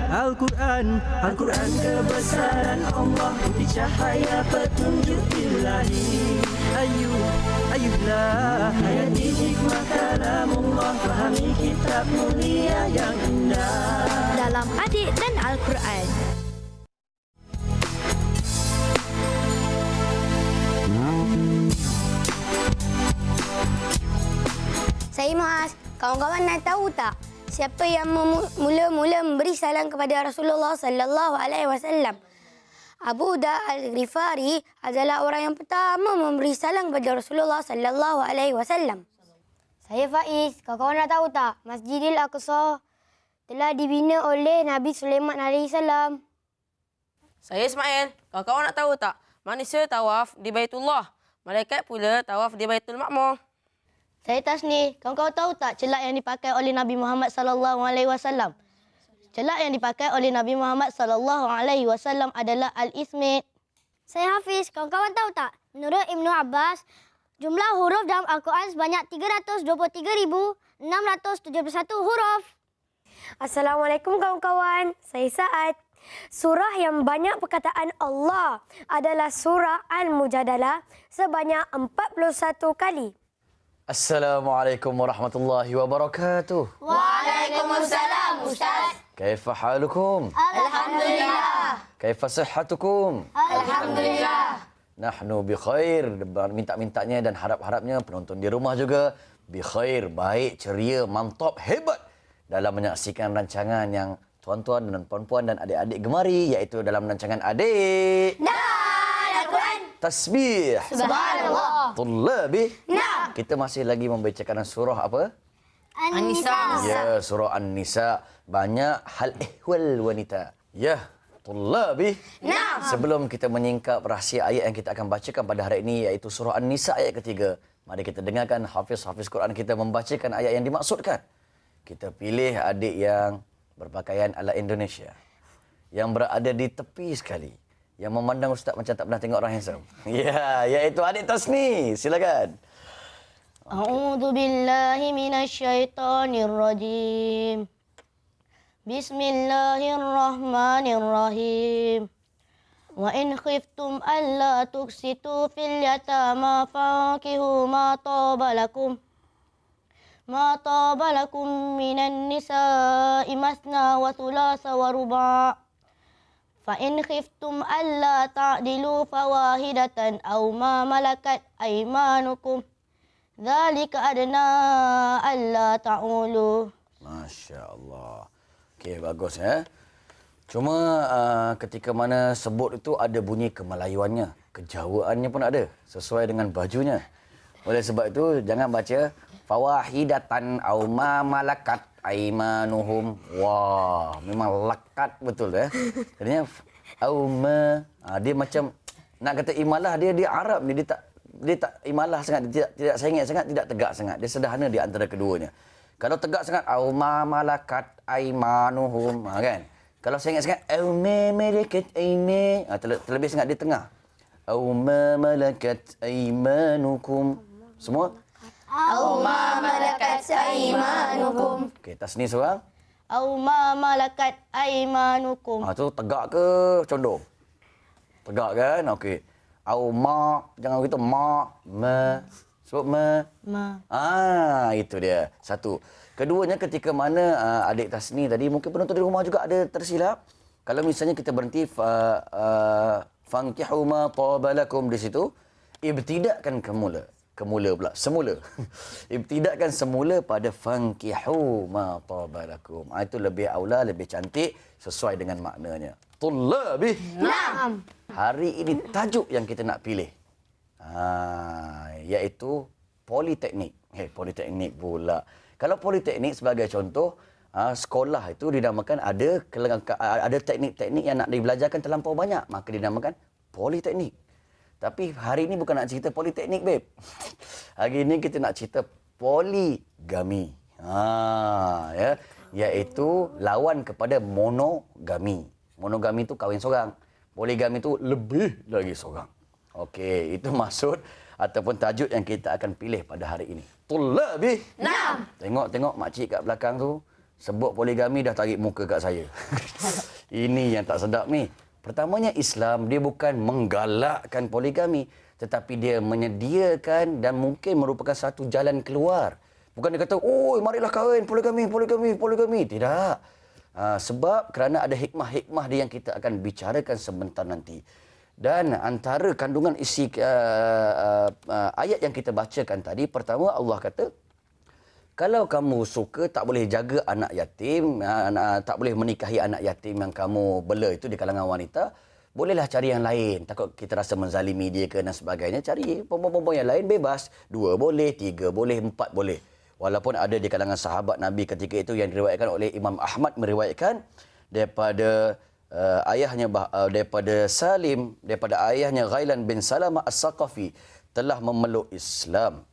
Al-Quran, Al-Quran kebesaran Allah, putih cahaya petunjuk ilahi. Ayuhlah hayati hikmah kalamullah, fahami kitab mulia yang indah dalam Adik dan Al-Quran. Saya Muaz. Kawan-kawan nak tahu tak siapa yang mula-mula memberi salam kepada Rasulullah sallallahu alaihi wasallam? Abu Dha Al-Ghifari adalah orang yang pertama memberi salam kepada Rasulullah sallallahu alaihi wasallam. Saya Faiz. Kawan-kawan nak tahu tak Masjidil Aqsa telah dibina oleh Nabi Sulaiman alaihi salam? Saya Ismail. Kawan-kawan nak tahu tak manusia tawaf di Baitullah, malaikat pula tawaf di Baitul Ma'mur? Saya Tasni. Kawan-kawan tahu tak celak yang dipakai oleh Nabi Muhammad sallallahu alaihi wasallam? Celak yang dipakai oleh Nabi Muhammad sallallahu alaihi wasallam adalah al-ismit. Saya Hafiz. Kawan-kawan tahu tak menurut Ibnu Abbas jumlah huruf dalam Al-Quran sebanyak 323,671 huruf. Assalamualaikum kawan-kawan. Saya Saad. Surah yang banyak perkataan Allah adalah surah Al-Mujadalah sebanyak 41 kali. Assalamualaikum warahmatullahi wabarakatuh. Waalaikumsalam Ustaz. Kaifa halukum? Alhamdulillah. Kaifa sihhatukum? Alhamdulillah. Nahnu bi khair. Minta-mintanya dan harap-harapnya penonton di rumah juga bi khair, baik, ceria, mantap, hebat dalam menyaksikan rancangan yang tuan-tuan dan puan-puan dan adik-adik gemari, iaitu dalam rancangan Adik Dan Al-Quran. Tasbih. Subhanallah. Tullabi. Nah. Kita masih lagi membacakan surah apa? An-Nisa. Ya, surah An-Nisa. Banyak hal ehwal wanita. Ya, tullabi. Nah. Sebelum kita menyingkap rahsia ayat yang kita akan bacakan pada hari ini, iaitu surah An-Nisa ayat ketiga. Mari kita dengarkan hafiz-hafiz Quran kita membacakan ayat yang dimaksudkan. Kita pilih adik yang berpakaian ala Indonesia, yang berada di tepi sekali, yang memandang Ustaz macam tak pernah tengok orang handsome. Ya, iaitu adik Tasni. Silakan. A'udzu billahi minasyaitonir rajim. Bismillahirrahmanirrahim. Wa in khiftum alla tuksitu fil yatama fankihu ma taba lakum minan nisa'i masna wa thulatha wa ruba'. Fa in khiftum alla ta'dilu fawahidatan aw ma malakat aymanukum dzalika adna alla ta'ulu. Masya-Allah. Okey, bagus ya. Cuma ketika mana sebut itu ada bunyi kemelayuannya, kejawaannya pun ada sesuai dengan bajunya. Oleh sebab itu jangan baca fawahidatan aw ma malakat aimanuhum. Wah, memang lakat betul ya. Jadinya aw ma, dia macam nak kata imalah, dia Arab ni, dia tak imalah sangat, dia tidak sengit sangat, tidak tegak sangat. Dia sederhana di antara keduanya. Kalau tegak sangat aw ma malakat aimanuhum, kan? Kalau sengit sangat aw ma malakat aiman, terlebih sangat di tengah. Aw ma malakat aimanukum. Semua? Aw ma malakat aymanukum. Okey, Tasni seorang. Aw ma malakat aymanukum. Tu tegak ke condong? Tegak kan? Okey. Au ma, jangan begitu ma. Sebut ma. Itu dia. Satu. Keduanya, ketika mana adik Tasni tadi, mungkin penonton di rumah juga ada tersilap. Kalau misalnya kita berhenti fankihu ma tabalakum di situ, ibtidakkan semula. Ibtidakkan semula pada fankihu ma tabalakum. Itu lebih aula, lebih cantik sesuai dengan maknanya. Tullabi. Naam. Hari ini tajuk yang kita nak pilih iaitu politeknik. Politeknik pula. Kalau politeknik sebagai contoh, sekolah itu dinamakan ada teknik-teknik yang nak dibelajarkan terlampau banyak, maka dinamakan politeknik. Tapi hari ini bukan nak cerita politeknik, babe. Hari ini kita nak cerita poligami. Ya, iaitu lawan kepada monogami. Monogami itu kahwin seorang. Poligami itu lebih lagi seorang. Okey, itu maksud ataupun tajuk yang kita akan pilih pada hari ini. Tullabi. Naam. Tengok makcik kat belakang tu. Sebut poligami dah tarik muka kat saya. Ini yang tak sedap ni. Pertamanya Islam dia bukan menggalakkan poligami, tetapi dia menyediakan dan mungkin merupakan satu jalan keluar. Bukan dia kata, "Oh, marilah kahwin poligami, poligami, poligami." Tidak. Sebab kerana ada hikmah-hikmah dia yang kita akan bicarakan sebentar nanti. Dan antara kandungan isi ayat yang kita bacakan tadi, pertama Allah kata, kalau kamu suka tak boleh jaga anak yatim, tak boleh menikahi anak yatim yang kamu bela itu di kalangan wanita, bolehlah cari yang lain. Takut kita rasa menzalimi dia ke dan sebagainya. Cari perempuan-perempuan yang lain bebas. 2 boleh, 3 boleh, 4 boleh. Walaupun ada di kalangan sahabat Nabi ketika itu yang diriwayatkan oleh Imam Ahmad meriwayatkan daripada daripada Salim, daripada ayahnya Ghailan bin Salamah As-Saqafi telah memeluk Islam.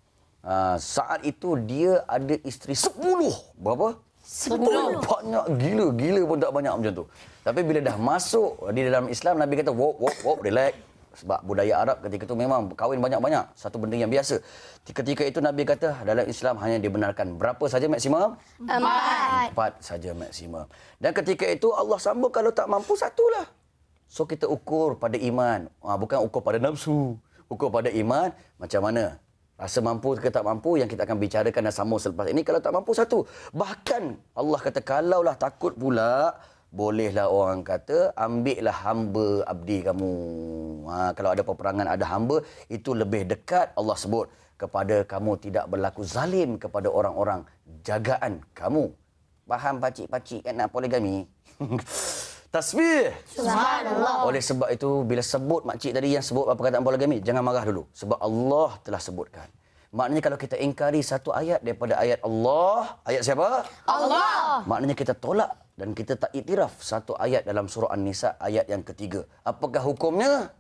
Saat itu dia ada isteri 10. Berapa? 10. Banyak gila pun tak banyak macam tu. Tapi bila dah masuk di dalam Islam, Nabi kata, wop, relax. Sebab budaya Arab ketika itu memang kahwin banyak-banyak. Satu benda yang biasa. Ketika itu Nabi kata, dalam Islam hanya dibenarkan berapa saja maksimum? 4 saja maksimum. Dan ketika itu Allah sambung, kalau tak mampu, satulah. So kita ukur pada iman. Bukan ukur pada nafsu. Ukur pada iman, macam mana? Rasa mampu ke tak mampu yang kita akan bicarakan dan sambung selepas ini. Kalau tak mampu, satu. Bahkan Allah kata, kalaulah takut pula, bolehlah orang kata, ambillah hamba abdi kamu. Kalau ada peperangan, ada hamba, itu lebih dekat Allah sebut kepada kamu tidak berlaku zalim kepada orang-orang jagaan kamu. Faham pakcik-pakcik kan nak poligami? Tasbih. Subhanallah. Oleh sebab itu, bila sebut makcik tadi yang sebut apa perkataan poligami, jangan marah dulu. Sebab Allah telah sebutkan. Maknanya kalau kita ingkari satu ayat daripada ayat Allah, ayat siapa? Allah. Maknanya kita tolak dan kita tak iktiraf satu ayat dalam surah An-Nisa ayat yang ketiga. Apakah hukumnya?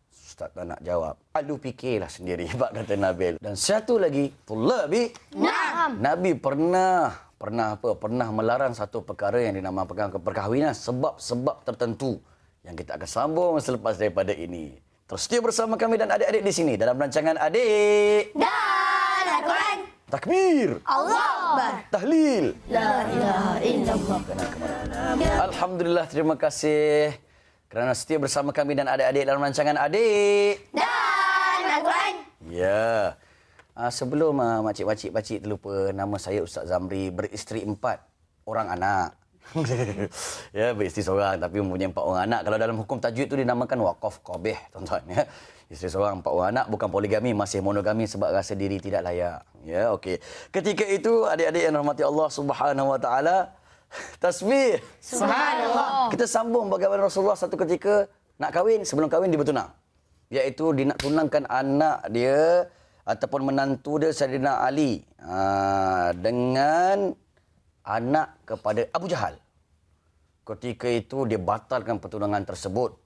Ustaz tak nak jawab. Lu fikirlah sendiri, bab kata Nabil. Dan satu lagi, Tullabi. Naam. Nabi pernah melarang satu perkara yang dinamakan perkahwinan sebab-sebab tertentu yang kita akan sambung selepas daripada ini. Terus setia bersama kami dan adik-adik di sini dalam rancangan Adik Dan Al-Quran. Takbir. Allah Akbar. Tahlil. La ilaha illallah. Alhamdulillah, terima kasih kerana setia bersama kami dan adik-adik dalam rancangan Adik Dan Al-Quran. Ya. Sebelum makcik-makcik terlupa, nama saya Ustaz Zamri, beristeri 4 orang anak. Ya, beristeri seorang tapi mempunyai 4 orang anak. Kalau dalam hukum tajwid itu dinamakan waqaf qabih, tuan-tuan ya. Isteri seorang 4 orang anak, bukan poligami, masih monogami sebab rasa diri tidak layak. Ya, okey. Ketika itu adik-adik yang dirahmati Allah Subhanahu wa taala, tasbih. Subhanallah. Kita sambung bagaimana Rasulullah satu ketika nak kahwin, sebelum kahwin dia bertunang. Iaitu dia nak tunangkan anak dia ataupun menantu dia Sayyidina Ali dengan anak kepada Abu Jahal. Ketika itu dia batalkan pertunangan tersebut.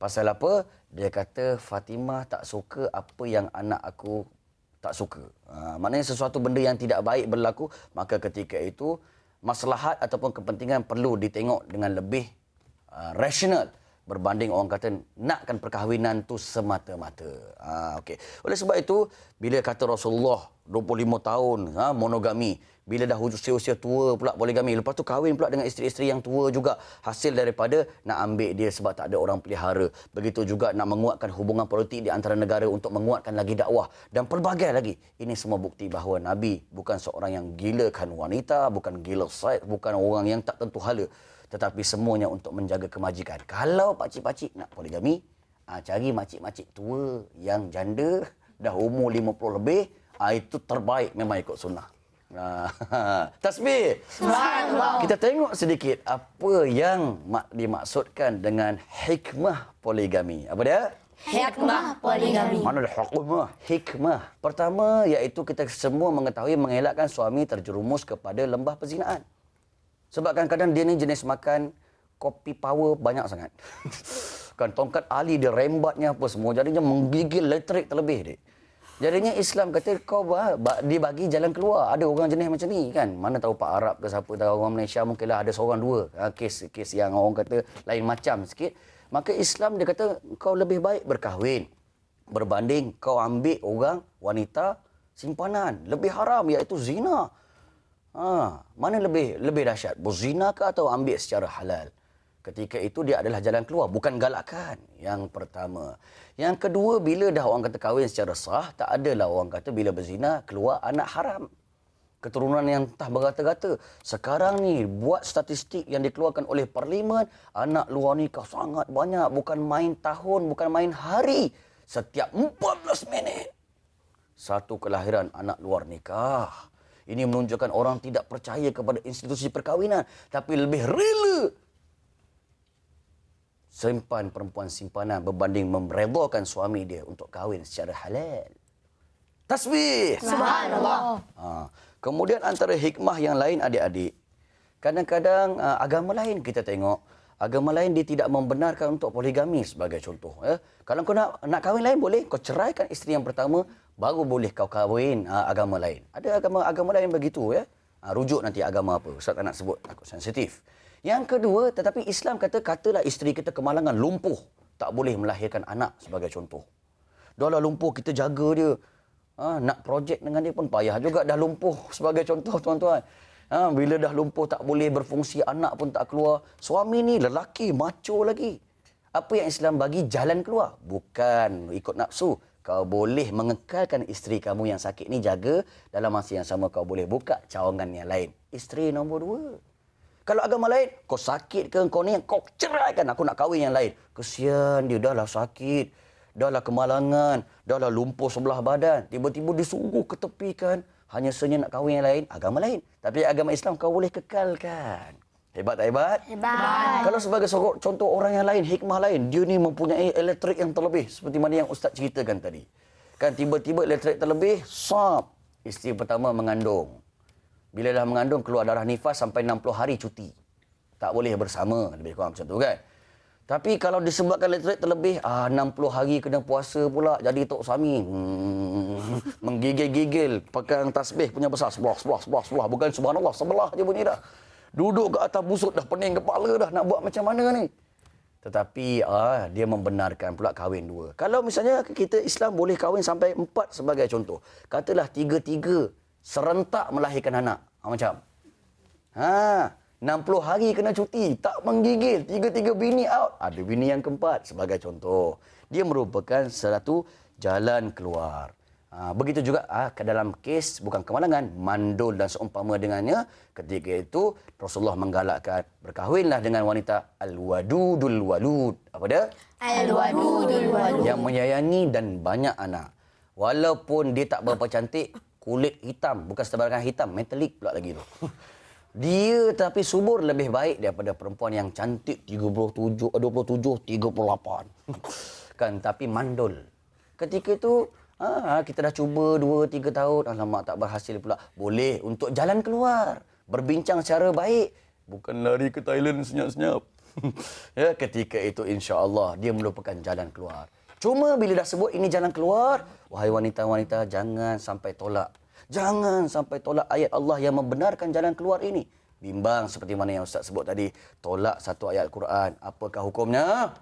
Pasal apa? Dia kata Fatimah tak suka apa yang anak aku tak suka. Maknanya sesuatu benda yang tidak baik berlaku, maka ketika itu maslahat ataupun kepentingan perlu ditengok dengan lebih rasional berbanding orang kata nakkan perkahwinan tu semata-mata. Okey. Oleh sebab itu, bila kata Rasulullah 25 tahun monogami, bila dah usia tua pula poligami, lepas tu kahwin pula dengan isteri-isteri yang tua juga, hasil daripada nak ambil dia sebab tak ada orang pelihara. Begitu juga nak menguatkan hubungan politik di antara negara untuk menguatkan lagi dakwah dan pelbagai lagi. Ini semua bukti bahawa Nabi bukan seorang yang gilakan wanita, bukan gila said, bukan orang yang tak tentu hala, tetapi semuanya untuk menjaga kemajikan. Kalau pakcik-pakcik nak poligami, cari makcik-makcik tua yang janda, dah umur 50 lebih, itu terbaik, memang ikut sunnah. Tasbih. Subhanallah. Kita tengok sedikit apa yang dimaksudkan dengan hikmah poligami. Apa dia? Hikmah poligami. Mana ada hikmah? Hikmah. Pertama, iaitu kita semua mengetahui mengelakkan suami terjerumus kepada lembah perzinaan. Sebab kadang-kadang dia ni jenis makan kopi power banyak sangat. Kan tongkat Ali dia rembatnya apa semua. Jadinya menggigil elektrik terlebih dia. Jadinya Islam kata kau dibagi jalan keluar. Ada orang jenis macam ni kan. Mana tahu Pak Arab ke siapa tahu, orang Malaysia mungkinlah ada seorang dua. Kes yang orang kata lain macam sikit. Maka Islam dia kata kau lebih baik berkahwin berbanding kau ambil orang wanita simpanan. Lebih haram iaitu zina. Mana lebih dahsyat? Berzina ke atau ambil secara halal? Ketika itu dia adalah jalan keluar, bukan galakan. Yang pertama. Yang kedua, bila dah orang kata kahwin secara sah, tak adalah orang kata bila berzina keluar anak haram. Keturunan yang entah bergata-gata. Sekarang ni buat statistik yang dikeluarkan oleh parlimen, anak luar nikah sangat banyak. Bukan main tahun, bukan main hari. Setiap 14 minit. Satu kelahiran anak luar nikah. Ini menunjukkan orang tidak percaya kepada institusi perkahwinan. Tapi lebih rela simpan perempuan simpanan berbanding meredakan suami dia untuk kahwin secara halal. Tasbih! Subhanallah. Kemudian antara hikmah yang lain adik-adik. Kadang-kadang agama lain kita tengok. Agama lain dia tidak membenarkan untuk poligami sebagai contoh. Kalau kau nak kahwin lain boleh. Kau ceraikan isteri yang pertama, baru boleh kau kahwin agama lain. Ada agama lain begitu. Rujuk nanti agama apa. Ustaz tak nak sebut, takut sensitif. Yang kedua, tetapi Islam katalah isteri kita kemalangan, lumpuh. Tak boleh melahirkan anak sebagai contoh. Dah lah lumpuh, kita jaga dia. Nak projek dengan dia pun payah juga. Dah lumpuh sebagai contoh, tuan-tuan. Bila dah lumpuh, tak boleh berfungsi, anak pun tak keluar. Suami ni lelaki, macho lagi. Apa yang Islam bagi? Jalan keluar. Bukan ikut nafsu. Kau boleh mengekalkan isteri kamu yang sakit ni, jaga. Dalam masa yang sama, kau boleh buka cawangan yang lain. Isteri nombor 2. Kalau agama lain, kau sakit ke kau ni, kau ceraikan, aku nak kahwin yang lain. Kesian dia, dah lah sakit, dah lah kemalangan, dah lah lumpuh sebelah badan. Tiba-tiba disuruh ketepikan, hanya senyap nak kahwin yang lain, agama lain. Tapi agama Islam kau boleh kekalkan. Hebat tak hebat? Hebat. Kalau sebagai contoh orang yang lain, hikmah lain, dia ni mempunyai elektrik yang terlebih. Seperti mana yang Ustaz ceritakan tadi. Kan tiba-tiba elektrik terlebih, isteri pertama mengandung. Bila dah mengandung, keluar darah nifas sampai 60 hari cuti. Tak boleh bersama, lebih kurang macam tu kan. Tapi kalau disebabkan elektrik terlebih, 60 hari kena puasa pula, jadi tok suami. Menggigil-gigil, pegang tasbih punya besar. Sebelah. Bukan subhanallah, sebelah je bunyi dah. Duduk ke atas busuk, dah pening kepala dah, nak buat macam mana ni. Tetapi dia membenarkan pula kahwin 2. Kalau misalnya kita Islam boleh kahwin sampai 4 sebagai contoh. Katalah 3-3. Serentak melahirkan anak. Macam. 60 hari kena cuti. Tak menggigil. 3-3 bini out. Ada bini yang keempat sebagai contoh. Dia merupakan satu jalan keluar. Begitu juga ke dalam kes, bukan kemalangan, mandul dan seumpama dengannya. Ketika itu, Rasulullah menggalakkan, berkahwinlah dengan wanita al-wadudul walud. Apa dia? Al-wadudul walud. Yang menyayangi dan banyak anak. Walaupun dia tak berapa cantik, kulit hitam, bukan sebarang hitam, metalik pula lagi tu. Dia tapi subur lebih baik daripada perempuan yang cantik 27, 28. Kan, tapi mandul. Ketika itu, kita dah cuba 2-3 tahun, alamak tak berhasil pula. Boleh untuk jalan keluar, berbincang secara baik. Bukan lari ke Thailand senyap-senyap. Ketika itu insya-Allah dia merupakan jalan keluar. Cuma bila dah sebut ini jalan keluar, wahai wanita-wanita, jangan sampai tolak. Jangan sampai tolak ayat Allah yang membenarkan jalan keluar ini. Bimbang seperti mana yang Ustaz sebut tadi. Tolak satu ayat Al-Quran. Apakah hukumnya?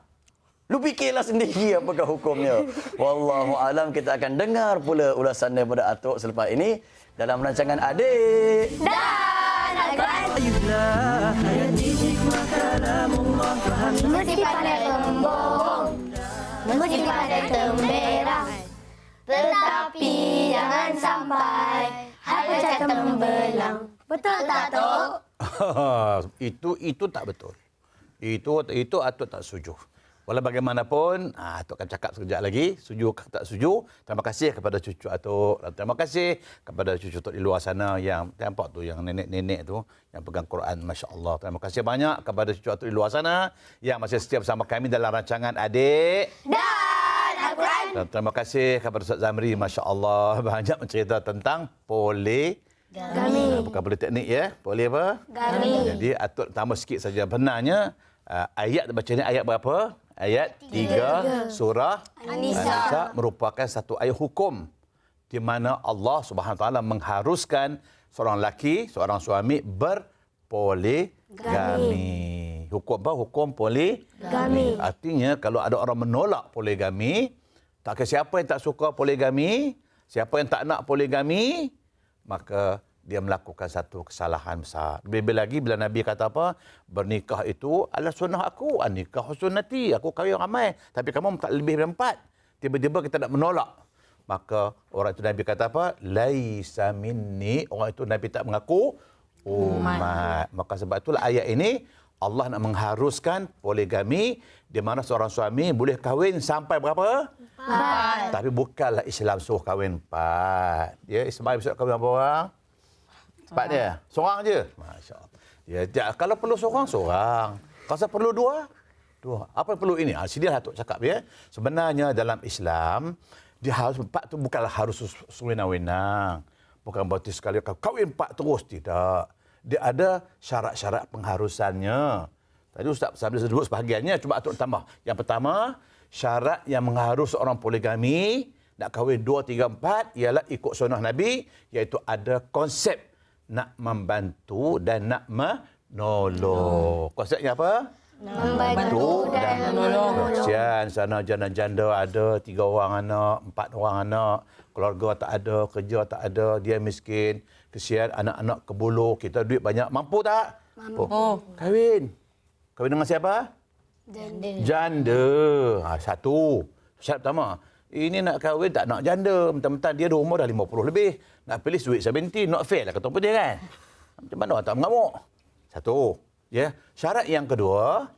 Lu fikirlah sendiri apakah hukumnya. Wallahu alam. Kita akan dengar pula ulasan daripada Atuk selepas ini dalam rancangan Adik Dan Al-Quran. Hayati hikmah kalamullah. Fahami Mesti pandai membohong, mesti pandai temberang, tetapi jangan sampai hajat tembelang. Betul tak, Tok? Itu tak betul. Itu Atuk tak setuju. Walau bagaimanapun, Atuk akan cakap sekejap lagi, setuju ke tak setuju. Terima kasih kepada cucu Atuk. Dan terima kasih kepada cucu Atuk di luar sana yang nampak tu, yang nenek-nenek tu yang pegang Quran, masya-Allah. Terima kasih banyak kepada cucu Atuk di luar sana yang masih setia bersama kami dalam rancangan Adik Dan Al-Quran. Dan terima kasih kepada Ustaz Zamri, masya-Allah, banyak mencerita tentang poligami. Bukan politeknik ya, poli apa? Gami. Jadi Atuk tambah sikit saja. Benarnya ayat baca ni ayat berapa? Ayat 3 surah An-Nisa merupakan satu ayat hukum di mana Allah Subhanahu taala mengharuskan seorang lelaki, seorang suami berpoligami. Hukum apa? Hukum poligami. Artinya kalau ada orang menolak poligami, tak kira siapa yang tak suka poligami, siapa yang tak nak poligami, maka dia melakukan satu kesalahan besar. Lebih lagi bila Nabi kata apa? Bernikah itu adalah sunnah aku. Nikah sunnati. Aku kahwin ramai. Tapi kamu tak lebih dari 4. Tiba-tiba kita nak menolak. Maka orang itu Nabi kata apa? Laisa minni. Orang itu Nabi tak mengaku umat. Maka sebab itulah ayat ini Allah nak mengharuskan poligami di mana seorang suami boleh kahwin sampai berapa? 4. Tapi bukanlah Islam suruh kahwin 4. Ya, Islam suruh kahwin berapa orang? 4 dia. Seorang je. Masya-Allah. Ya, kalau perlu seorang. Kalau perlu 2. Apa yang perlu ini? Sini lah Tok cakap ya. Sebenarnya dalam Islam dia harus 4 tu bukanlah harus sewenang-wenang. Bukan berarti sekali kahwin 4 terus, tidak. Dia ada syarat-syarat pengharusannya. Tadi Ustaz sambil sebut sebahagiannya, cuba Atuk tambah. Yang pertama, syarat yang mengharus orang poligami, nak kahwin 2, 3, 4, ialah ikut sunnah Nabi, iaitu ada konsep nak membantu dan nak menolong. Konsepnya apa? Membantu dan menolong. Kesian sana janda-janda ada 3 orang anak, 4 orang anak, keluarga tak ada, kerja tak ada, dia miskin. Kesian anak-anak kebuluh, kita duit banyak, mampu tak? Mampu. Kahwin. Kahwin dengan siapa? Janda. Satu. Syarat pertama. Ini nak kahwin tak nak janda. Mentang-mentang dia umur dah 50 lebih. Nak pilih sweet 70, not fair lah kata apa dia kan. Macam mana orang tak mengamuk? Satu. Ya. Syarat yang kedua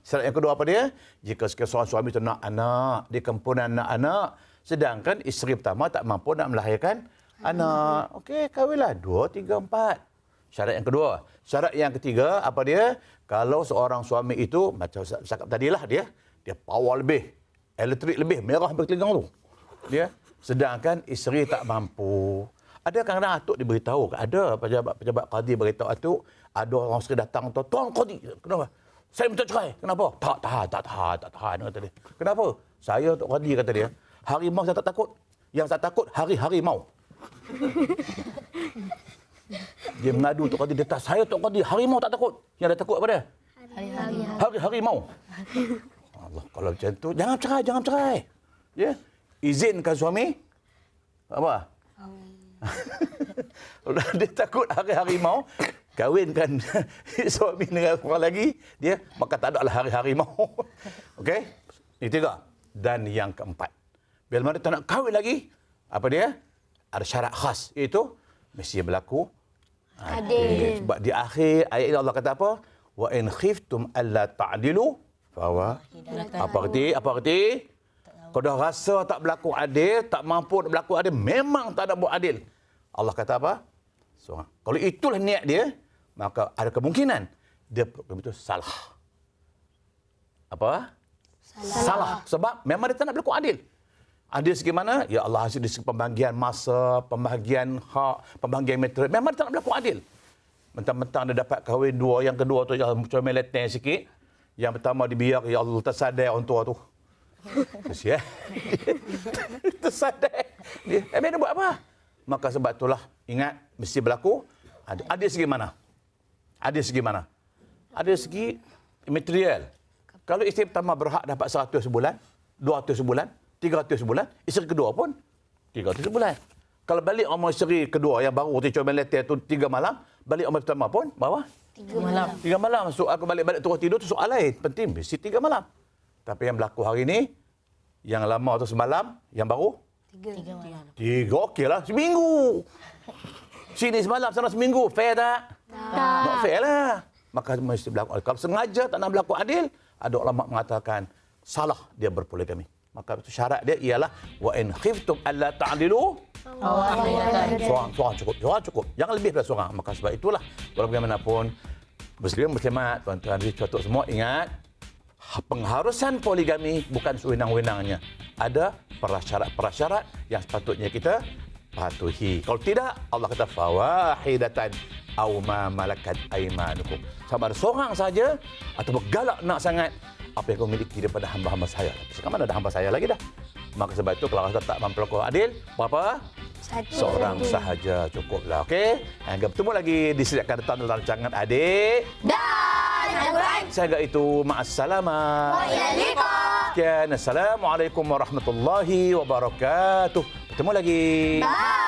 apa dia? Jika seorang suami itu nak anak, dia kempunan nak anak, sedangkan isteri pertama tak mampu nak melahirkan anak. Okey, kahwinlah 2, 3, 4. Syarat yang kedua. Syarat yang ketiga apa dia? Kalau seorang suami itu macam cakap tadilah dia power lebih, elektrik lebih, merah bertelingang tu. Dia sedangkan isteri tak mampu. Ada kadang-kadang Atuk diberitahu, ada pejabat qadi beritahu Atuk, ada orang isteri datang tu, "Tuan qadi, kenapa? Saya minta cerai." "Kenapa?" Tak tahan kata dia. "Kenapa?" "Saya Tok qadi," kata dia. "Harimau saya tak takut. Yang saya takut harimau." Dia mengadu Tok Qadi, dia kata, "Saya Tok Qadi, harimau tak takut." Yang dia takut apa dia? Harimau. Allah, kalau macam tu, jangan cerai. Ya. Izinkan suami. Apa? Kalau dia takut harimau, kahwinkan suami dengan orang lagi, dia maka tak ada lah harimau. Okey? Ini 3. Dan yang keempat, bila mana tak nak kahwin lagi, apa dia? Ada syarat khas, iaitu mesti berlaku adil. Sebab di akhir ayat ini Allah kata apa? Wa in khiftum alla ta'dilu fawa. Apa arti? Kalau dah rasa tak berlaku adil, tak mampu nak berlaku adil, memang tak ada buat adil. Allah kata apa? Kalau itulah niat dia, maka ada kemungkinan dia itu salah. Apa? Salah. Sebab memang dia tak nak berlaku adil. Adil segi mana? Ya Allah, hasil dari segi pembagian masa, pembagian hak, pembagian material. Memang dia tak nak berlaku adil. Mentang-mentang dia dapat kahwin 2, yang kedua tu yang macam meleteng sikit. Yang pertama dibiar, ya Allah tersadar orang tua tu. Kesian. Tersadar. Dia buat apa? Maka sebab itulah, ingat, mesti berlaku adil. Adil segi mana? Adil segi material. Kalau isteri pertama berhak dapat 100 sebulan, 200 sebulan, 300 sebulan, isteri kedua pun 300 sebulan. Kalau balik umur isteri kedua yang baru tidur meleter tu 3 malam, balik umur pertama pun bawah 3 malam. 3 malam. So aku balik terus tidur tu soal lain. Penting mesti 3 malam. Tapi yang berlaku hari ni, yang lama tu semalam, yang baru 3 malam. 3, okeylah, seminggu. Sini semalam, sana seminggu. Fair tak? Tak. Not fair lah. Maka mesti berlaku. Kalau sengaja tak nak berlaku adil, ada ulama mengatakan salah dia berpoligami. Maka itu syarat dia ialah wa in khiftum alla ta'dilu seorang cukup. Jangan lebih daripada seorang. Maka sebab itulah walau bagaimanapun muslim muslimat, tuan-tuan dan puan semua ingat pengharusan poligami bukan sewenang-wenangnya. Ada prasyarat yang sepatutnya kita patuhi. Kalau tidak, Allah kata fawahidatan aw ma malakat aymanukum. Sama ada seorang saja atau bergalak nak sangat apa yang kau miliki daripada hamba-hamba saya. Sekarang mana ada hamba saya lagi dah. Maka sebab itu kalau rasa tak mampu lakukan adil, berapa? Seorang sahaja cukuplah. Okey? Hingga bertemu lagi di sesi akan datang dalam rancangan Adik Dan Al-Quran. Sehingga itu, ma'assalamah. Wa ilal liqa. Assalamualaikum warahmatullahi wabarakatuh. Bertemu lagi. Bye.